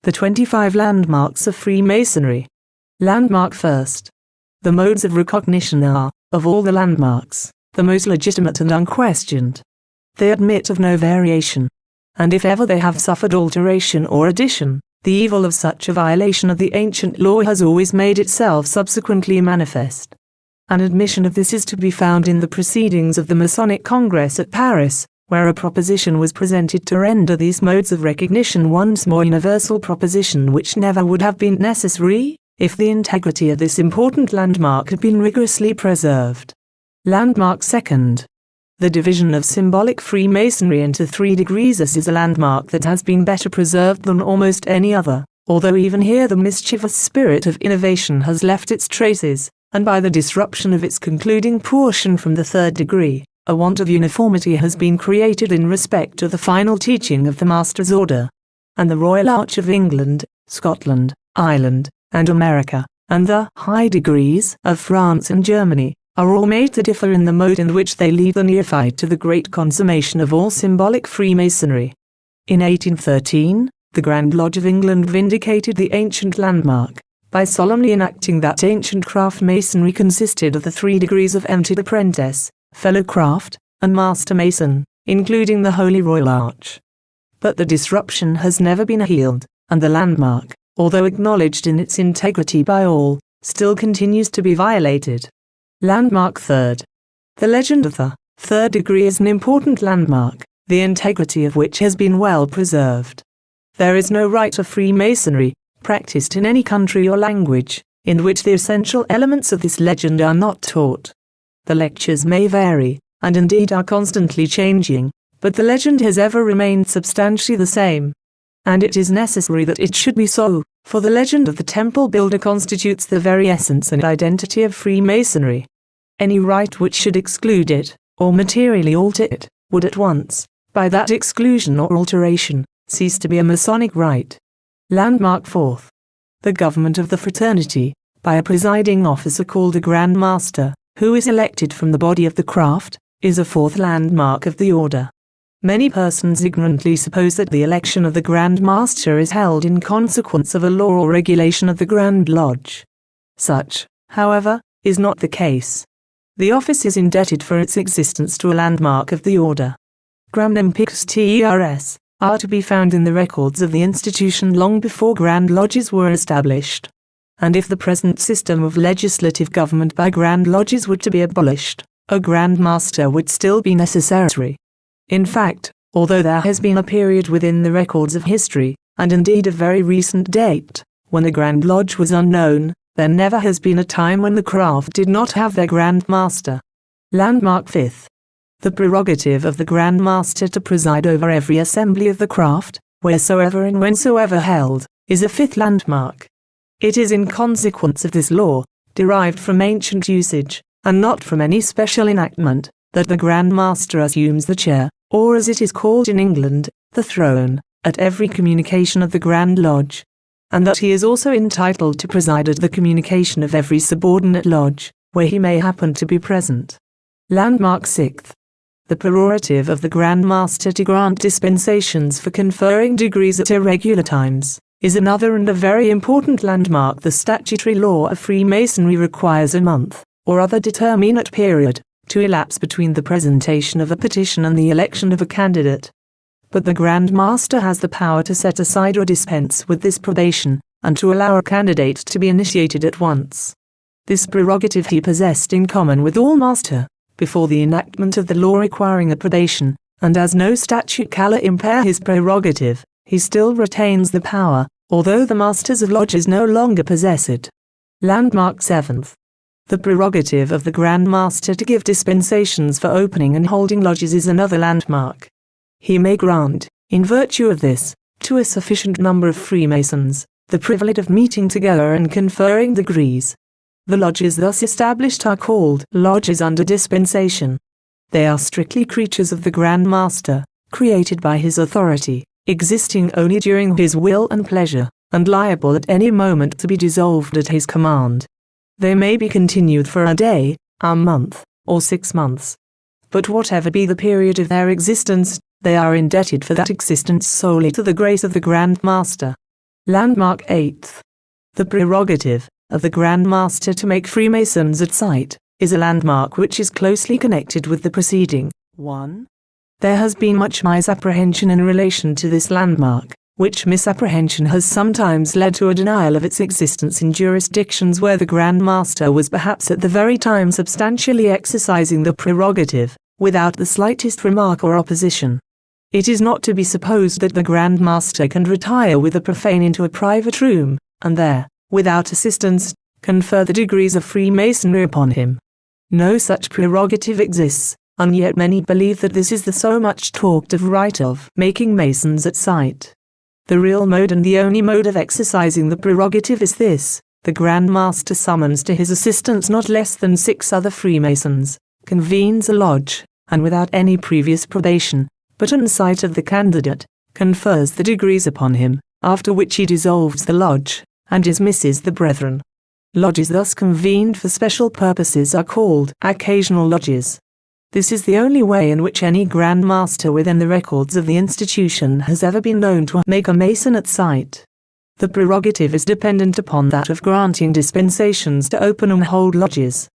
The 25 Landmarks of Freemasonry. Landmark first. The modes of recognition are, of all the landmarks, the most legitimate and unquestioned. They admit of no variation. And if ever they have suffered alteration or addition, the evil of such a violation of the ancient law has always made itself subsequently manifest. An admission of this is to be found in the proceedings of the Masonic Congress at Paris, where a proposition was presented to render these modes of recognition once more universal proposition which never would have been necessary, if the integrity of this important landmark had been rigorously preserved. Landmark second. The division of symbolic Freemasonry into 3 degrees. This is a landmark that has been better preserved than almost any other, although even here the mischievous spirit of innovation has left its traces, and by the disruption of its concluding portion from the 3rd degree, a want of uniformity has been created in respect to the final teaching of the Master's Order. And the Royal Arch of England, Scotland, Ireland, and America, and the high degrees of France and Germany, are all made to differ in the mode in which they lead the neophyte to the great consummation of all symbolic Freemasonry. In 1813, the Grand Lodge of England vindicated the ancient landmark, by solemnly enacting that ancient craft Masonry consisted of the 3 degrees of emptied apprentice, fellow craft, and master mason, including the Holy Royal Arch. But the disruption has never been healed, and the landmark, although acknowledged in its integrity by all, still continues to be violated. Landmark third. The legend of the 3rd degree is an important landmark, the integrity of which has been well preserved. There is no rite of Freemasonry, practiced in any country or language, in which the essential elements of this legend are not taught. The lectures may vary, and indeed are constantly changing, but the legend has ever remained substantially the same. And it is necessary that it should be so, for the legend of the temple builder constitutes the very essence and identity of Freemasonry. Any rite which should exclude it, or materially alter it, would at once, by that exclusion or alteration, cease to be a Masonic rite. Landmark fourth. The government of the fraternity, by a presiding officer called a Grand Master, who is elected from the body of the craft, is a 4th landmark of the order. Many persons ignorantly suppose that the election of the Grand Master is held in consequence of a law or regulation of the Grand Lodge. Such, however, is not the case. The office is indebted for its existence to a landmark of the order. Grand Empicks TERS are to be found in the records of the institution long before Grand Lodges were established. And if the present system of legislative government by Grand Lodges were to be abolished, a Grand Master would still be necessary. In fact, although there has been a period within the records of history, and indeed of very recent date, when the Grand Lodge was unknown, there never has been a time when the craft did not have their Grand Master. Landmark fifth. The prerogative of the Grand Master to preside over every assembly of the craft, wheresoever and whensoever held, is a 5th landmark. It is in consequence of this law, derived from ancient usage, and not from any special enactment, that the Grand Master assumes the chair, or as it is called in England, the throne, at every communication of the Grand Lodge, and that he is also entitled to preside at the communication of every subordinate lodge, where he may happen to be present. Landmark sixth. The prerogative of the Grand Master to grant dispensations for conferring degrees at irregular times is another and a very important landmark. The statutory law of Freemasonry requires a month, or other determinate period, to elapse between the presentation of a petition and the election of a candidate. But the Grand Master has the power to set aside or dispense with this probation, and to allow a candidate to be initiated at once. This prerogative he possessed in common with all master, before the enactment of the law requiring a probation, and as no statute can impair his prerogative, he still retains the power, although the masters of lodges no longer possess it. Landmark seventh. The prerogative of the Grand Master to give dispensations for opening and holding lodges is another landmark. He may grant, in virtue of this, to a sufficient number of Freemasons, the privilege of meeting together and conferring degrees. The lodges thus established are called lodges under dispensation. They are strictly creatures of the Grand Master, created by his authority, existing only during his will and pleasure, and liable at any moment to be dissolved at his command. They may be continued for a day, a month, or 6 months. But whatever be the period of their existence, they are indebted for that existence solely to the grace of the Grand Master. Landmark 8th. The prerogative of the Grand Master to make Freemasons at sight is a landmark which is closely connected with the preceding 1. There has been much misapprehension in relation to this landmark, which misapprehension has sometimes led to a denial of its existence in jurisdictions where the Grand Master was perhaps at the very time substantially exercising the prerogative, without the slightest remark or opposition. It is not to be supposed that the Grand Master can retire with the profane into a private room, and there, without assistance, confer the degrees of Freemasonry upon him. No such prerogative exists, and yet many believe that this is the so much talked of right of making Masons at sight. The real mode and the only mode of exercising the prerogative is this: the Grand Master summons to his assistance not less than 6 other Freemasons, convenes a lodge, and without any previous probation, but in sight of the candidate, confers the degrees upon him, after which he dissolves the lodge, and dismisses the brethren. Lodges thus convened for special purposes are called occasional lodges. This is the only way in which any Grand Master within the records of the institution has ever been known to make a Mason at sight. The prerogative is dependent upon that of granting dispensations to open and hold lodges.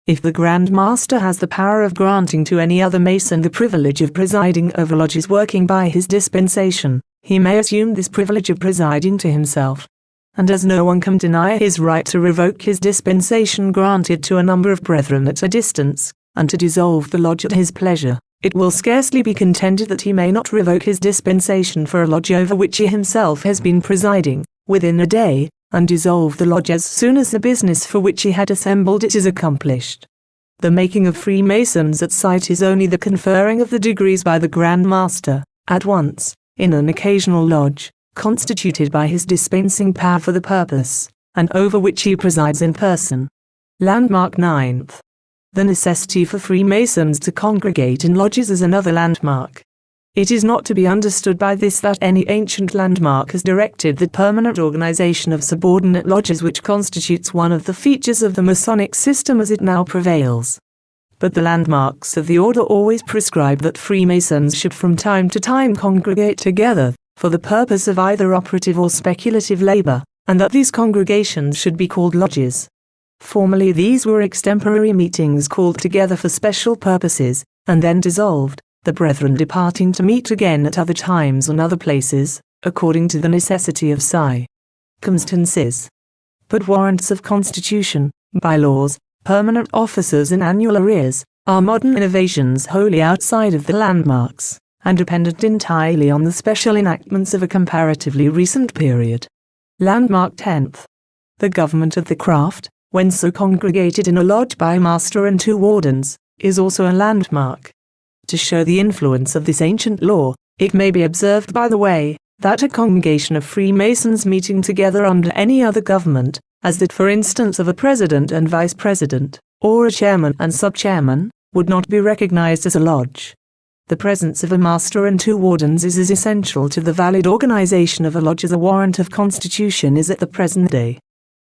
If the Grand Master has the power of granting to any other Mason the privilege of presiding over lodges working by his dispensation, he may assume this privilege of presiding to himself. And as no one can deny his right to revoke his dispensation granted to a number of brethren at a distance, and to dissolve the lodge at his pleasure, it will scarcely be contended that he may not revoke his dispensation for a lodge over which he himself has been presiding, within a day, and dissolve the lodge as soon as the business for which he had assembled it is accomplished. The making of Freemasons at sight is only the conferring of the degrees by the Grand Master, at once, in an occasional lodge, constituted by his dispensing power for the purpose, and over which he presides in person. Landmark 9th. The necessity for Freemasons to congregate in lodges is another landmark. It is not to be understood by this that any ancient landmark has directed the permanent organization of subordinate lodges which constitutes one of the features of the Masonic system as it now prevails. But the landmarks of the order always prescribe that Freemasons should from time to time congregate together, for the purpose of either operative or speculative labor, and that these congregations should be called lodges. Formerly these were extemporary meetings called together for special purposes, and then dissolved, the brethren departing to meet again at other times and other places, according to the necessity of circumstances. But warrants of constitution, bylaws, permanent officers and annual arrears, are modern innovations wholly outside of the landmarks, and dependent entirely on the special enactments of a comparatively recent period. Landmark 10th. The government of the craft, when so congregated in a lodge by a master and 2 wardens, is also a landmark. To show the influence of this ancient law, it may be observed by the way, that a congregation of Freemasons meeting together under any other government, as that for instance of a president and vice president, or a chairman and sub-chairman, would not be recognized as a lodge. The presence of a master and 2 wardens is as essential to the valid organization of a lodge as a warrant of constitution is at the present day.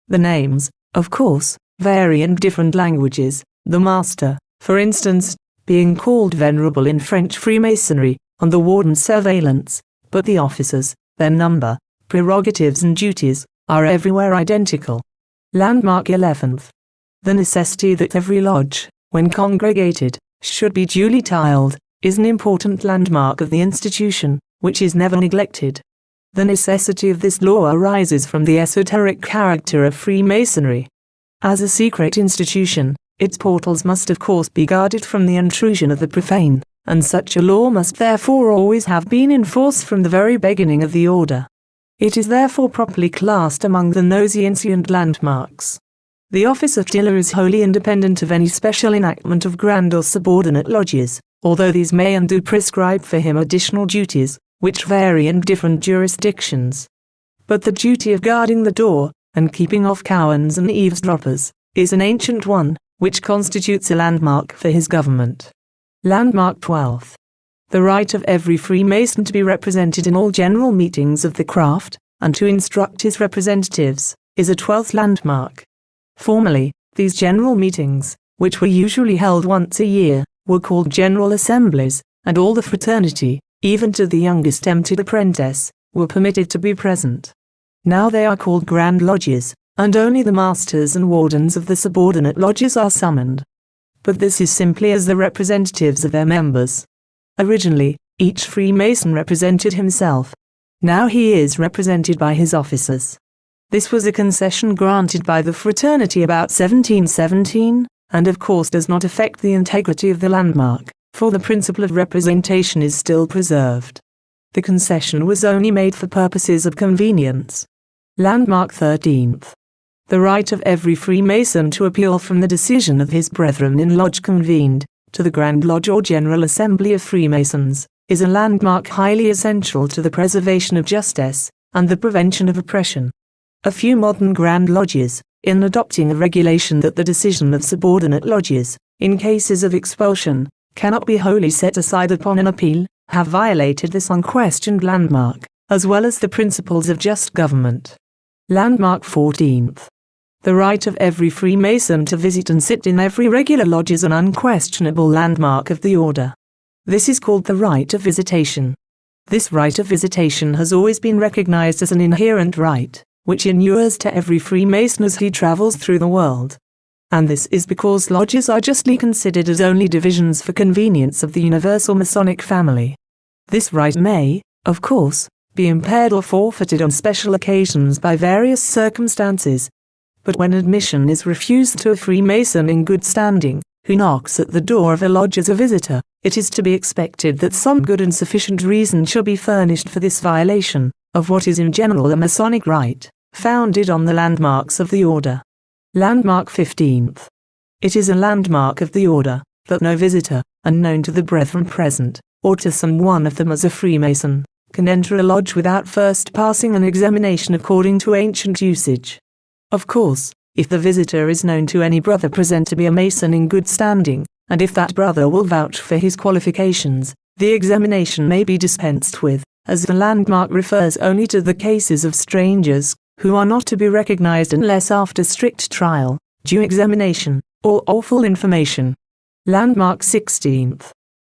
The names, of course, vary in different languages, the master, for instance, being called venerable in French Freemasonry, and the warden surveillance, but the officers, their number, prerogatives and duties, are everywhere identical. Landmark 11th. The necessity that every lodge, when congregated, should be duly tiled, is an important landmark of the institution, which is never neglected. The necessity of this law arises from the esoteric character of Freemasonry. As a secret institution, its portals must of course be guarded from the intrusion of the profane, and such a law must therefore always have been in force from the very beginning of the order. It is therefore properly classed among the noscient landmarks. The office of tiller is wholly independent of any special enactment of grand or subordinate lodges, although these may and do prescribe for him additional duties, which vary in different jurisdictions. But the duty of guarding the door, and keeping off cowans and eavesdroppers, is an ancient one, which constitutes a landmark for his government. Landmark 12th. The right of every Freemason to be represented in all general meetings of the craft, and to instruct his representatives, is a 12th landmark. Formerly, these general meetings, which were usually held once a year, were called general assemblies, and all the fraternity, even to the youngest emptied apprentice, were permitted to be present. Now they are called Grand Lodges, and only the masters and wardens of the subordinate lodges are summoned. But this is simply as the representatives of their members. Originally, each Freemason represented himself. Now he is represented by his officers. This was a concession granted by the fraternity about 1717, and of course does not affect the integrity of the landmark, for the principle of representation is still preserved. The concession was only made for purposes of convenience. Landmark 13th. The right of every Freemason to appeal from the decision of his brethren in lodge convened, to the Grand Lodge or General Assembly of Freemasons, is a landmark highly essential to the preservation of justice, and the prevention of oppression. A few modern Grand Lodges, in adopting a regulation that the decision of subordinate lodges, in cases of expulsion, cannot be wholly set aside upon an appeal, have violated this unquestioned landmark, as well as the principles of just government. Landmark 14th. The right of every Freemason to visit and sit in every regular lodge is an unquestionable landmark of the order. This is called the right of visitation. This right of visitation has always been recognized as an inherent right, which inures to every Freemason as he travels through the world. And this is because lodges are justly considered as only divisions for convenience of the universal Masonic family. This right may, of course, be impaired or forfeited on special occasions by various circumstances. But when admission is refused to a Freemason in good standing, who knocks at the door of a lodge as a visitor, it is to be expected that some good and sufficient reason shall be furnished for this violation of what is in general a Masonic right, founded on the landmarks of the order. Landmark 15th. It is a landmark of the order, that no visitor, unknown to the brethren present, or to some one of them as a Freemason, can enter a lodge without first passing an examination according to ancient usage. Of course, if the visitor is known to any brother present to be a Mason in good standing, and if that brother will vouch for his qualifications, the examination may be dispensed with, as the landmark refers only to the cases of strangers, who are not to be recognized unless after strict trial, due examination, or awful information. Landmark 16th.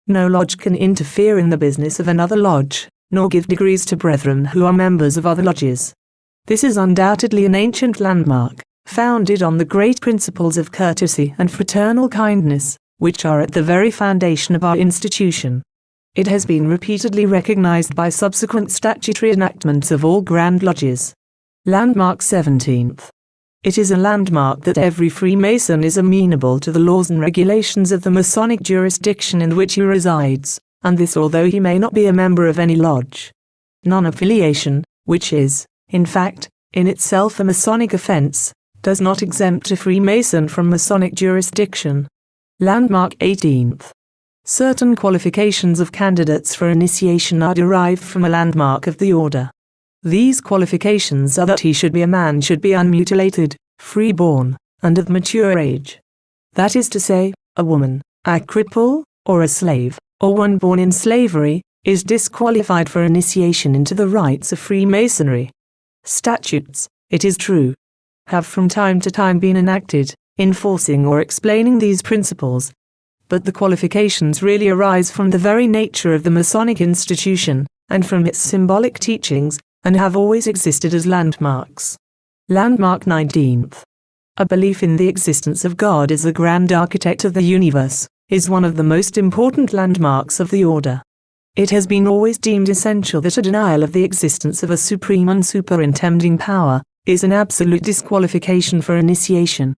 No lodge can interfere in the business of another lodge, nor give degrees to brethren who are members of other lodges. This is undoubtedly an ancient landmark, founded on the great principles of courtesy and fraternal kindness, which are at the very foundation of our institution. It has been repeatedly recognized by subsequent statutory enactments of all Grand Lodges. Landmark 17th. It is a landmark that every Freemason is amenable to the laws and regulations of the Masonic jurisdiction in which he resides, and this although he may not be a member of any lodge. Non-affiliation, which is, in fact, in itself a Masonic offense, does not exempt a Freemason from Masonic jurisdiction. Landmark 18th. Certain qualifications of candidates for initiation are derived from a landmark of the order. These qualifications are that he should be a man, should be unmutilated, free-born, and of mature age. That is to say, a woman, a cripple, or a slave, or one born in slavery, is disqualified for initiation into the rites of Freemasonry. Statutes, it is true, have from time to time been enacted, enforcing or explaining these principles, but the qualifications really arise from the very nature of the Masonic institution, and from its symbolic teachings, and have always existed as landmarks. Landmark 19th. A belief in the existence of God as the grand architect of the universe, is one of the most important landmarks of the order. It has been always deemed essential that a denial of the existence of a supreme and superintending power, is an absolute disqualification for initiation.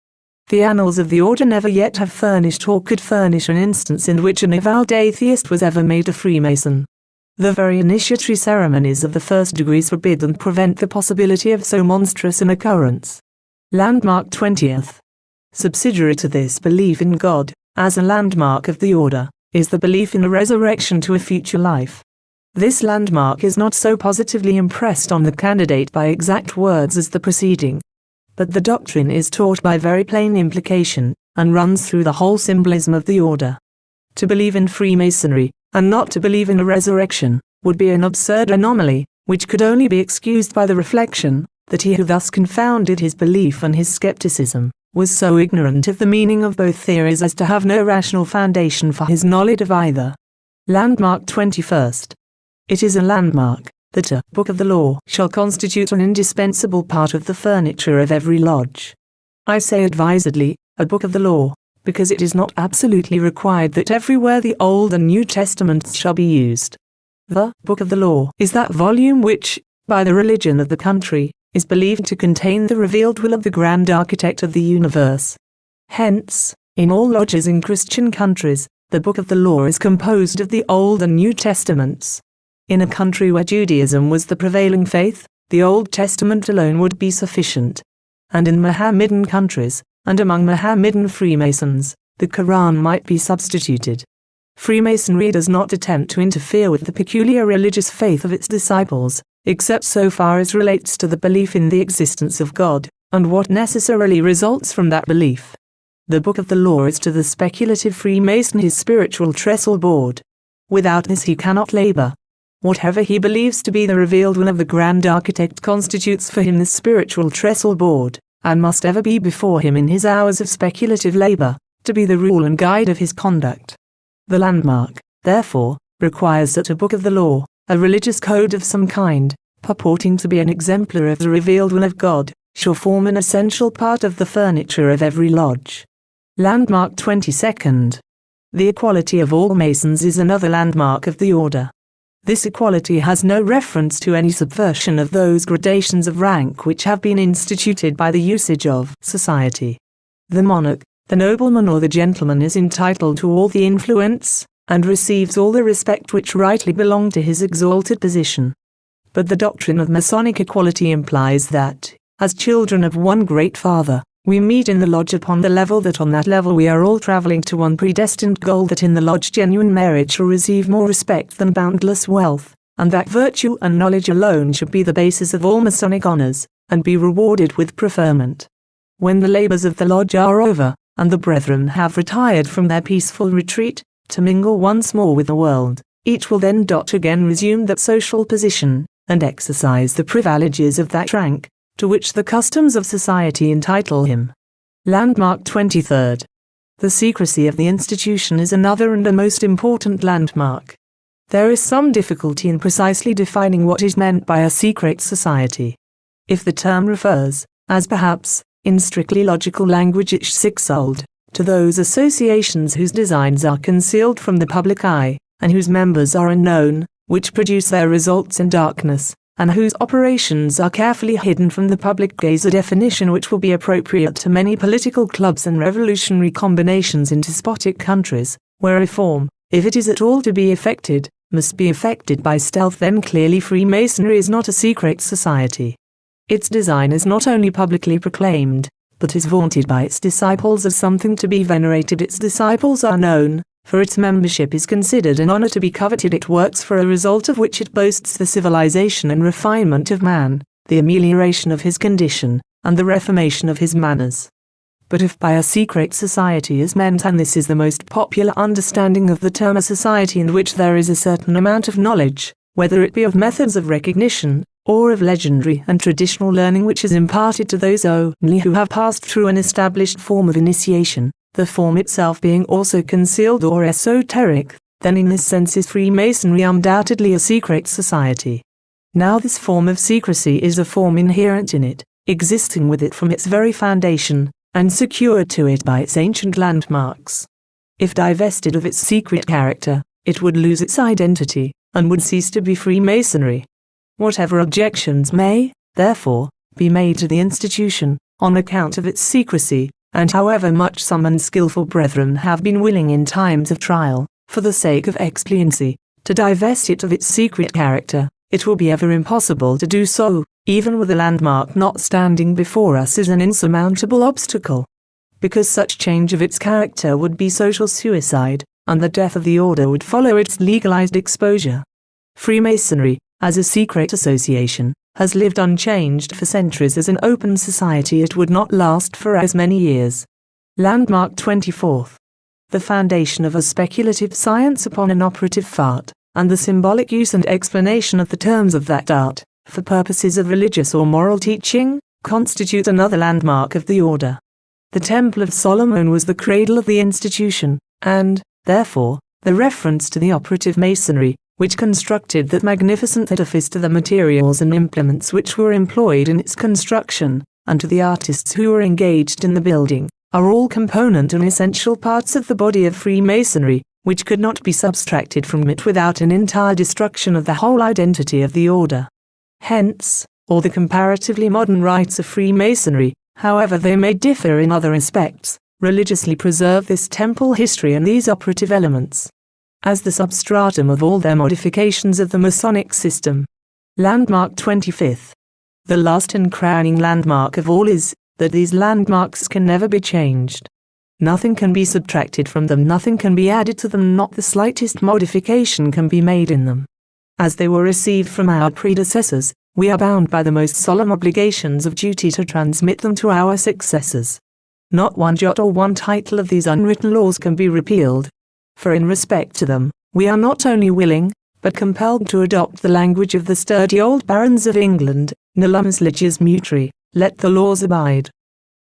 The annals of the order never yet have furnished or could furnish an instance in which an avowed atheist was ever made a Freemason. The very initiatory ceremonies of the first degrees forbid and prevent the possibility of so monstrous an occurrence. Landmark 20th. Subsidiary to this belief in God, as a landmark of the order, is the belief in a resurrection to a future life. This landmark is not so positively impressed on the candidate by exact words as the preceding, but the doctrine is taught by very plain implication, and runs through the whole symbolism of the order. To believe in Freemasonry, and not to believe in a resurrection, would be an absurd anomaly, which could only be excused by the reflection, that he who thus confounded his belief and his skepticism, was so ignorant of the meaning of both theories as to have no rational foundation for his knowledge of either. Landmark 21st. It is a landmark, that a book of the law shall constitute an indispensable part of the furniture of every lodge. I say advisedly, a book of the law, because it is not absolutely required that everywhere the Old and New Testaments shall be used. The book of the law is that volume which, by the religion of the country, is believed to contain the revealed will of the grand architect of the universe. Hence, in all lodges in Christian countries, the book of the law is composed of the Old and New Testaments. In a country where Judaism was the prevailing faith, the Old Testament alone would be sufficient. And in Mohammedan countries, and among Mohammedan Freemasons, the Quran might be substituted. Freemasonry does not attempt to interfere with the peculiar religious faith of its disciples, except so far as relates to the belief in the existence of God, and what necessarily results from that belief. The book of the law is to the speculative Freemason his spiritual trestle board. Without this he cannot labor. Whatever he believes to be the revealed will of the grand architect constitutes for him the spiritual trestle board, and must ever be before him in his hours of speculative labor, to be the rule and guide of his conduct. The landmark, therefore, requires that a book of the law, a religious code of some kind, purporting to be an exemplar of the revealed will of God, shall form an essential part of the furniture of every lodge. Landmark 22nd. The equality of all Masons is another landmark of the order. This equality has no reference to any subversion of those gradations of rank which have been instituted by the usage of society. The monarch, the nobleman or the gentleman is entitled to all the influence, and receives all the respect which rightly belong to his exalted position. But the doctrine of Masonic equality implies that, as children of one great Father, we meet in the lodge upon the level that on that level we are all traveling to one predestined goal, that in the lodge genuine merit shall receive more respect than boundless wealth, and that virtue and knowledge alone should be the basis of all Masonic honors, and be rewarded with preferment. When the labors of the lodge are over, and the brethren have retired from their peaceful retreat, to mingle once more with the world, each will then again resume that social position, and exercise the privileges of that rank, to which the customs of society entitle him. Landmark 23rd. The secrecy of the institution is another and a most important landmark. There is some difficulty in precisely defining what is meant by a secret society. If the term refers, as perhaps, in strictly logical language it's sixfold, to those associations whose designs are concealed from the public eye, and whose members are unknown, which produce their results in darkness, and whose operations are carefully hidden from the public gaze, a definition which will be appropriate to many political clubs and revolutionary combinations in despotic countries, where reform, if it is at all to be effected, must be effected by stealth, then clearly Freemasonry is not a secret society. Its design is not only publicly proclaimed, but is vaunted by its disciples as something to be venerated. Its disciples are known, for its membership is considered an honor to be coveted. It works for a result of which it boasts the civilization and refinement of man, the amelioration of his condition, and the reformation of his manners. But if by a secret society is meant, and this is the most popular understanding of the term, a society in which there is a certain amount of knowledge, whether it be of methods of recognition, or of legendary and traditional learning which is imparted to those only who have passed through an established form of initiation, the form itself being also concealed or esoteric, then in this sense is Freemasonry undoubtedly a secret society. Now this form of secrecy is a form inherent in it, existing with it from its very foundation, and secured to it by its ancient landmarks. If divested of its secret character, it would lose its identity, and would cease to be Freemasonry. Whatever objections may, therefore, be made to the institution, on account of its secrecy, and however much some unskillful brethren have been willing in times of trial, for the sake of expediency, to divest it of its secret character, it will be ever impossible to do so, even with a landmark not standing before us as an insurmountable obstacle. Because such change of its character would be social suicide, and the death of the order would follow its legalized exposure. Freemasonry, as a secret association, has lived unchanged for centuries. As an open society it would not last for as many years. Landmark 24th. The foundation of a speculative science upon an operative art, and the symbolic use and explanation of the terms of that art, for purposes of religious or moral teaching, constitute another landmark of the order. The Temple of Solomon was the cradle of the institution, and, therefore, the reference to the operative masonry, which constructed that magnificent edifice, to the materials and implements which were employed in its construction, and to the artists who were engaged in the building, are all component and essential parts of the body of Freemasonry, which could not be subtracted from it without an entire destruction of the whole identity of the order. Hence, all the comparatively modern rites of Freemasonry, however they may differ in other aspects, religiously preserve this temple history and these operative elements as the substratum of all their modifications of the Masonic system. Landmark 25th. The last and crowning landmark of all is that these landmarks can never be changed. Nothing can be subtracted from them, nothing can be added to them, not the slightest modification can be made in them. As they were received from our predecessors, we are bound by the most solemn obligations of duty to transmit them to our successors. Not one jot or one title of these unwritten laws can be repealed. For in respect to them, we are not only willing, but compelled to adopt the language of the sturdy old barons of England, Nullimus leges mutri, let the laws abide.